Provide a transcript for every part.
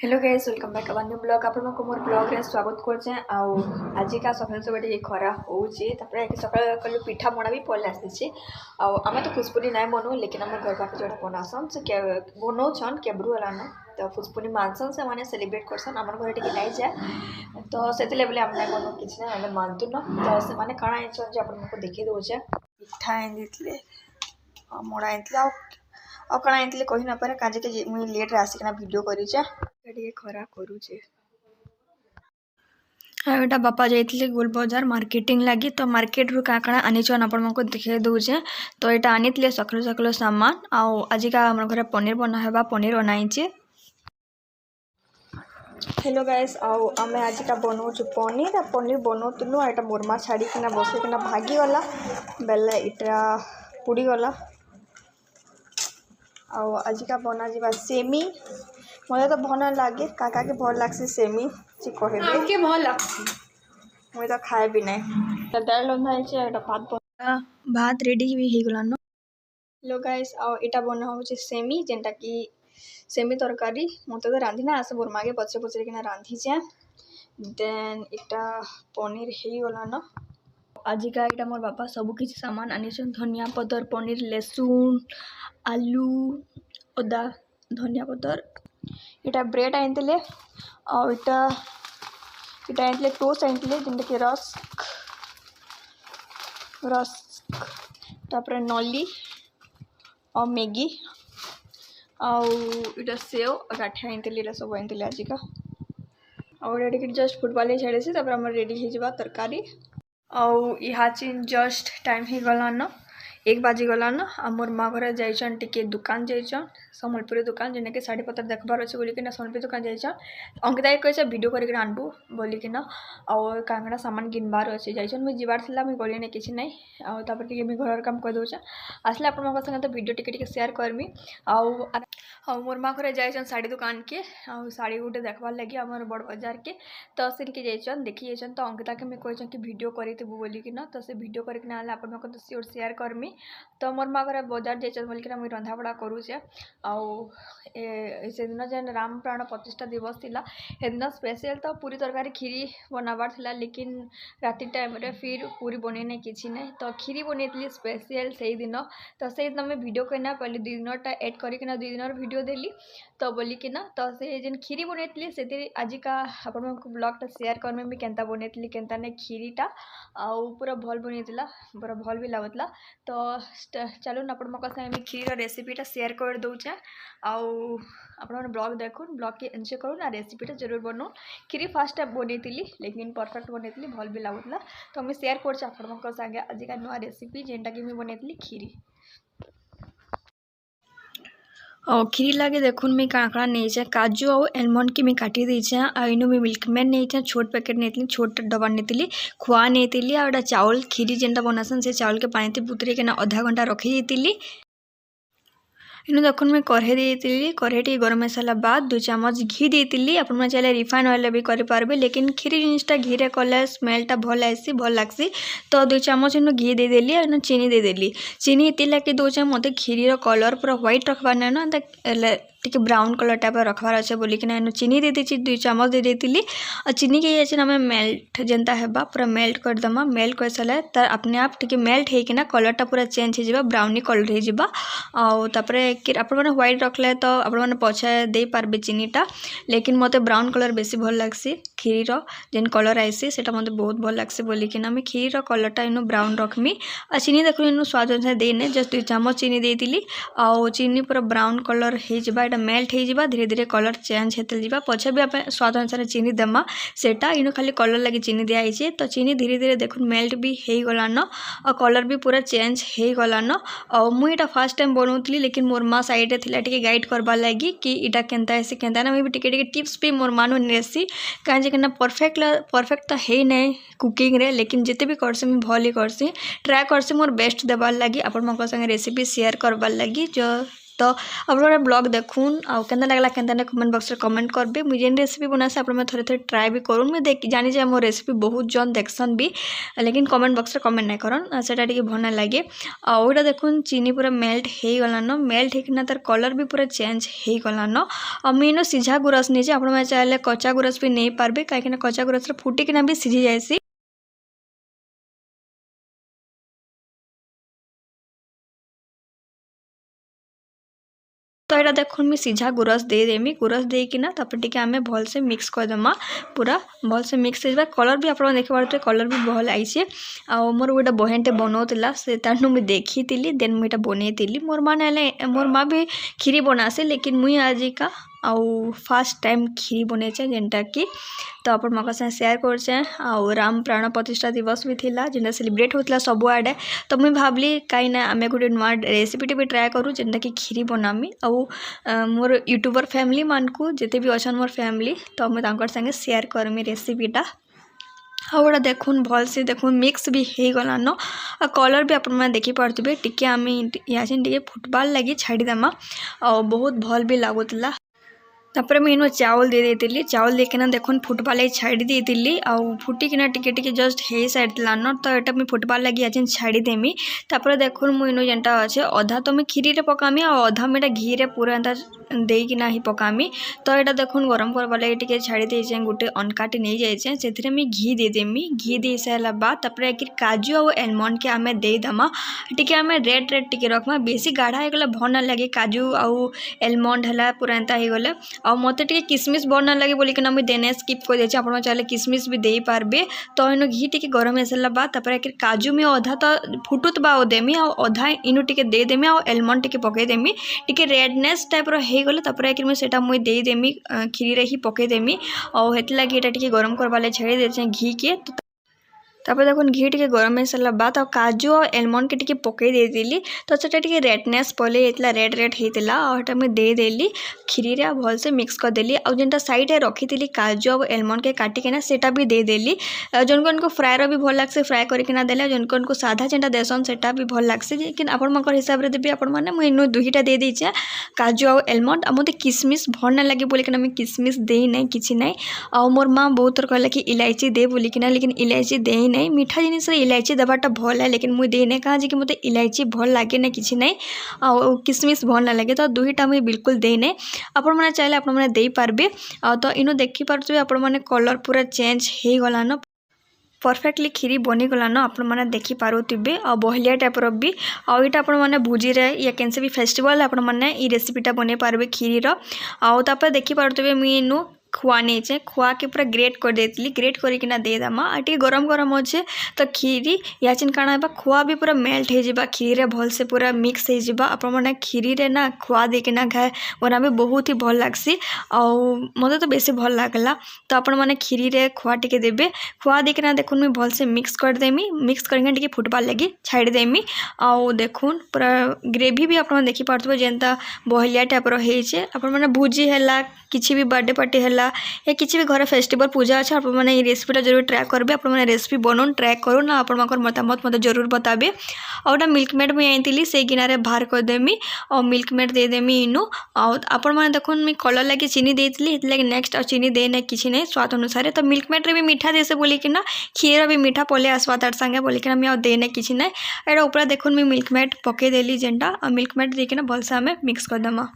Hello guys welcome back our new blog आपण को मोर blog रे स्वागत करछे आउ आज का सकाळ सब टिके खरा होउची तापर सकाळ कल पिठा मोड़ा भी पले आसी आउ आमे तो फुसपुनी नाय बनो लेकिन हम घर पाके जोड़ा बनासन से के बनो छन केब्रु वाला न तो फुसपुनी मानसन से माने सेलिब्रेट करसन हमर घर टिके नाय जाय तो सेति लेवल हम नाय बनो किछ ना हम मानतु न तो से माने काना छन जे आपण को देखि दोछे पिठा एन दितले मोड़ा एनतले आ कणा एनतले कहि न पारे काजे के मुई लेट रे आसी कना वीडियो करी छे टिके खरा करूचे एटा बापा जाइए गोल बाजार मार्केटिंग लगी तो मार्केट रू काकड़ा आनी चन आपण को देखे दूचे तो यहाँ आनी सकल सकल सामान आउ आज का हम घर पनीर बना है पनीर बनाई। हेलो गाइस आउ आमे आज का बनाऊँ पनीर पनीर बनाऊलु एटा मोरमा छाड़ी किना बसैकिना भागी गला बेले इटा पुड़ी गला आउ आज का बना जा सेमी मत तो भल लगे काका के भल लगसी सेमी सी कहे के भल लगसी मुई तो खाए भी नहीं दाल रंधा है भात भात रेडी भी हो गलान। हेलो गाइस आउ इटा बना हो सेमी जेनटा कि सेमी तरकारी मत तो रांधि ना आसे बोरमा के पचरे पचरे किना रांधि छे देन इटा पनीर हो गलान। आज का इटा मोर बापा सब किसी सामान आनी धनिया पतर पनीर लहसुन आलू अदा धनिया पतर इटा ब्रेड आनते और इटा आनते टोस्ट आनते जेनटा कि रस्क तापर नली और मैगी आउ इटा सेव और गाठिया आनते सब आनते आज का और ये जस्ट फुटबॉल छाड़ी से रेडी हो तरकारी आउ इहाचिन जस्ट टाइम हो गलान 1 बाजी गलान आ मोर माँ घर जाइछन टिके दुकान जाइछन सम्बलपुरी दुकान जेना कि साड़ी पतर देखबार अच्छे बोलिकिना सम्बलपुरी दुकान जाइछन अंकिता कहे वीडियो करके आनबू बोलिकिना और कांगड़ा सामान गिनबार अच्छे जाइछन मुझे जीवार थिला मुझे गली किसी ना आउ तापर टिके मुझे घर काम कर दूचे आसले आपण संगे तो वीडियो टिके शेयर करमी आउ मोर माँ घर जाइछन साड़ी दुकान के आउ साड़ी गोटे देखबार लगी आमर बड़ बाजार के तो से जाइछन देखी जाइछन तो अंकिता के कहन कि वीडियो करबू बोलिकिना तो से वीडियो करके आले आपण तो सियोर शेयर करमी तो मोर माँ घर बाजार जाइछन बोलिकिना मुझे रंधा बड़ा करूचे आउ से दिन जेन राम प्राण प्रतिष्ठा दिवस थिला हेदिन स्पेशल तो पूरी तरकारी खीरी बनाबार थिला लेकिन राति टाइम रे फिर पूरी बने किसी ना तो खीरी बनई स्पेशल से दिन तो से दिन मैं वीडियो करना पहले 2 दिनटा एड करना 2 दिन वीडियो देली तो बोलिकिना तो से जेन खीरी बनई से आज का आपण ब्लॉगटा शेयर करमे भी केनता बनई केनता नहीं खीरीटा आउ पूरा भल बनईला पूरा भल भी लगुला तो चलो आपण संगे खीर रेसिपीटा शेयर कर दूचे आउ आपण ब्लॉग देखुन ब्लॉग के एंजॉय करूँ आ रेसिपीटा जरूर बनाऊँ खीरी फास्ट बनई लेकिन परफेक्ट बनई भल भी लगुला तो मुझे शेयर कर संगे आज का नुआ रेसिपी जेनटा कि मुझे बनई खीरी और खीरी लगे देखुन मैं काकड़ा नहीं काजू और एलमंड की मैं काटी देछे आ इनु मैं मिल्कमेड नहीं छोट पैकेट नहीं छोट डब्बा नहीं खुआ नहीं आ चाउल खीरी जेनटा बनासन से चाउल के पानी बुतरे के आधा घंटा रखी देती इनु देखुन मैं कढ़े देती कढ़े गरम मसाला बाद 2 चम्मच घी देती अपन चाहिए रिफाइन ऑयल भी करें लेकिन खीरी जिनटा घी रे कले स्मेलटा भल आसी भल लगसी तो 2 चम्मच इनु घी देदेली और चीनी देदेली चीनी ये लगे दूचे मत खीरी कलर पूरा व्हाइट रखबार ना टिके ब्राउन कलर टाइप रखबार अच्छे बोलिकिना चीनी दे दी 2 चम्मच दे देती और चीनी के ये आम मेल्ट जेनता है पूरा मेल्ट करदमा मेल्ट कर सारे तर अपने आप टिके मेल्ट होना कलरटा पूरा चेंज हो ब्राउनी कलर होपर आपने व्हाइट रखले तो आपने पछे दे पारबे चीनीटा लेकिन मत ब्राउन कलर बेसी भल लगसी खीर जेन कलर आईसी से मत बहुत भल लगसी बोलिकिना मैं खीर कलरटा इनु ब्राउन रखमी और चीनी देखो इनु स्वाद अनुसार देने जस्ट 2 चम्मच चीनी देती आउ चीनी पूरा ब्राउन कलर हो मेल्ट हो धीरे धीरे कलर चेंज होते जावा पछे भी आप स्वाद अनुसार चीनी देमा सेटा इनु खाली कलर लगे चीनी दिखाई तो चीनी धीरे धीरे देखो मेल्ट भी हो गलान और कलर भी पूरा चेंज हो गलान और मुझे फर्स्ट टाइम बनाऊली लेकिन मोर माँ साइड थे गाइड करबार लगी कि इटा केनता ऐसी केनता ना मुझे टिके टिप्स भी मोर मानु नेसी कहीं परफेक्ट तो है नहीं कुकिंग रे लेकिन जिते भी करसी मुझे भल ही करसी ट्राए करसी मोर बेस्ट देवार लगी आपण संगे रेसिपी शेयर करबार लगी जो तो आप ब्लॉग देखून आउ केन्ता लगला केन्ता कमेंट बॉक्स रे कमेंट करबे। मुझे जेन रेसिपी बनासे आप थोड़े थोड़े ट्राए भी करूँ। मुझे देख जानी जे मो रेसिपी बहुत जन देखसन भी, लेकिन कमेंट बॉक्स रे कमेंट नहीं करन सेटा टिके भल ना लगे। आउटा देखुन चीनी पूरा मेल्ट हो गलान, मेल्ट होना तार कलर भी पूरा चेंज हो गलान। मीन सीझा गुरस नहीं आप चाहे कच्चा गुरस भी नहीं पारबे, कहीं कच्चा गुरस फुटिकिना भी सीझी जाएसी। तो यहाँ देखुन मुझे सीझा गुरस देदेमी, गुरस देकिना टिके आम भल से मिक्स करदेमा, पूरा भल से मिक्स हो कलर भी आप देख पारे, कलर भी भल आई। मोर गोटे बहनटे बनाऊला से तानु मुझे देखी देन मुझे बनई मोर माँ भी खीरी बनासे, लेकिन मुई आजिका आउ फास्ट टाइम खीरी बनईचे जेनटा कि तो आपण माका साथ शेयर करछे। आउ राम प्राण प्रतिष्ठा दिवस भी थिला जेनटा सेलिब्रेट होतला सबुआडे, तो मुई भाबली कहीं ना आमे गोटे नुआ रेसिपीटे भी ट्राए करूँ जेनटा कि खीरी बनामी। आउ मोर यूट्यूबर फैमिली मानकू जिते भी अच्छा मोर फैमिली तो मुझे तांकर संगे शेयर करमी रेसिपीटा। आउटा देखुन भल से देखुन मिक्स भी हो गलान, कलर भी आप देखी पारे टिके आम याचिन टिके फुटबॉल लगी छाड़ीदेमा और बहुत भल भी लगुला। तापर मुझे चावल दे देती, चावल देकिना देखुन फुटबॉल लगी छाड़ी देती आउ फुटिकिना टिके टिके जस्ट हो सारिलान। तो यहाँ मुझे फुटबॉल लगी आज छाड़ीदेमी। तापर देखुन मुझे जेनटा अच्छे अधा तो मुझे खीरी पकामी और अधा मुझे घी रे पूरा एंता देकिना ही पकामी। तो यहाँ देखुन गरम करवा लगी टिके छाड़ी देछे, गोटे अनकाटी नहीं जाइए से मुझे घी देदेमी। घी दे सारा बाद तापर काजू और एलमंड के आम देदेमा, टिके आम रेड रेड टिके रखमा, बेसी गाढ़ा हो गले भल ना लगे। काजू आउ एलमंड है पूरा एंता हो गले और मत टे किसमिश भल ना लगे बोलिकिना मुझे देने स्किप कर देछे। आप चाहे किसमिश भी दे पारबे। तो इन घी टिके गरम हो सारा बाद तापर काजू में अधा तो फुटुत बा देमी और अधा इनु टिके देदेमी और एलमंड टिके पकईदेमी, टिके रेडनेस टाइप हो गले तापर मुझे मुझे देदेमी खीरी रे ही पकईदेमी और हेती लगी ये टिके गरम करवा छाड़ी देछे घी के। तापर देखो घी टिके गरम हो सारा बाद और काजू और एलमंड के टिके पकई देली तो सेटा टिके रेडनेस पले होता रेड रेड होता और मुझे देदेली खीरी रे भल से मिक्स करदेली। और जेनटा साइड रे रखी थी काजू और एलमंड के काटिकिना सेटा भी देदेली। जन को फ्राए भी भल लगे फ्राए करकिना देले, जन को साधा जेनटा देसन सेटा भी भल लगे, लेकिन आपण हिसाब से देवी आपण मैंने मुझे दुईटा दे दीचे काजू और एलमंड। मत किसमिश भल ना लगे बोलिकिना मुझे किसमिश दे ना किसी ना। और मोर माँ बहुत थर कहला कि इलायची दे बोलिकिना, लेकिन इलायची दे नहीं, मीठा जिनिस इलायची देवाटा भल है, लेकिन मुझे देने कहा कि मत इलायची भल लगे ना किसी ना और किसमिश भल ना लगे। तो दुईटा मुझे बिल्कुल दे नहीं, आपण मैंने चाहे आप दे पारबे। तो इनो देखी पारे आपण मैंने कलर पूरा चेंज हो गलान, परफेक्टली खीरी बनी गलान आपण मैंने देखी पारुथिबे और बहलिया टाइप भी। आउ यहाँ आपण मैंने भोजी रे या कैसे भी फेस्टिवल आपण मैंने ये रेसिपीटा बन पारे खीरी आउे देखी पारुथिबे मुझे इनु खुआ नहीं खुआ के पूरा ग्रेट कर देती, ग्रेट करकिना देदेमा और टे गरम गरम अच्छे। तो खीरी याचिन काଣା है खुआ भी पूरा मेल्ट हो खीरी रे भल से पूरा मिक्स हो आपने खीरी रे ना खुआ देकिना खाए बना भी बहुत ही भल लगसी और मत तो बेसी भल लगला। तो आपण मैंने खीरी रे खुआ टिके देबे, खुआ देकिना देखुन मुझे भल से मिक्स करदेमी, मिक्स करके टिके फुटबाल लगी छाड़देमी। आउ देखुन पूरा ग्रेवी भी आप देखी पार्थे जेनता बहलिया टाइप रही मैंने भोजी है किसी भी बर्थडे पार्टी है या किसी भी घर फेस्टिवल पूजा अच्छे आप मैंने रेसिपीटा जरूर ट्राए करेंगे। आप मैंने रेसिपी बनाऊन ट्राए करूँ ना आप मतामत मत जरूर बताबे। और मिल्कमेड मुझे आनी से गिनारे बाहर करदेमी और मिल्कमेड देदेमी इनु। आपण मैंने देखो मुझे कलर लगे चीनी देती लगे नेक्स्ट और चीनी देने किसी नहीं स्वाद अनुसार। तो मिल्कमेड रे भी मीठा देसे बोलिकिना खीर भी मीठा पले आसवा तार संगे बोलिकिना मुझे देने किसी ना एटा ऊपर देखो मुझे मिल्कमेड पकईदेली जेनटा और मिल्कमेड देकिना भलसे आम मिक्स करदेमा।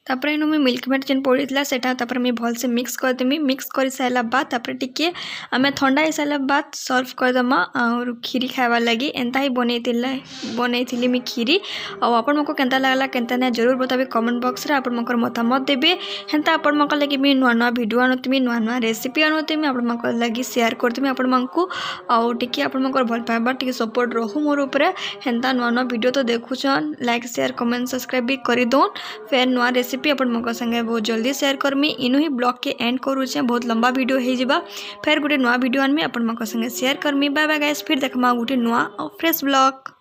तापर इनु मैं मिल्क मेड जेन पड़ी सेटा तापर मैं भल से मिक्स करदेमी मिक्स कर सारा बाद तापर टिके आम ठंडा हो सारा बाद सर्व करदमा और खीरी खावा लगी एंता ही बनई मैं खीरी और आपण मको केंता लागला केंता ना जरूर बताबे कमेंट बॉक्स रे आपण मकर मतामत देबे हेंता आपण मको लगी मैं नुआ नुआ वीडियो आनुतमी नुआ नुआ रेसिपी आनुतमी आपण मको लगी शेयर करतमी आपण मको और टिके आपण मकर भल पाइबा टिके सपोर्ट रहू मोर ऊपर हेंता नुआ नुआ वीडियो तो देखुछन लाइक शेयर कमेंट सब्सक्राइब भी करी दोन फिर नुआ रेसिपी अपन मको संगे बहुत जल्दी शेयर करमी इनु ही ब्लॉग के एंड करूचे बहुत लंबा वीडियो हो जाबा फिर गोटे नुआ वीडियो आनमी अपन मको संगे शेयर करमी बाय बाय गाइस फिर देखमा गोटे नुआ और फ्रेश ब्लॉग।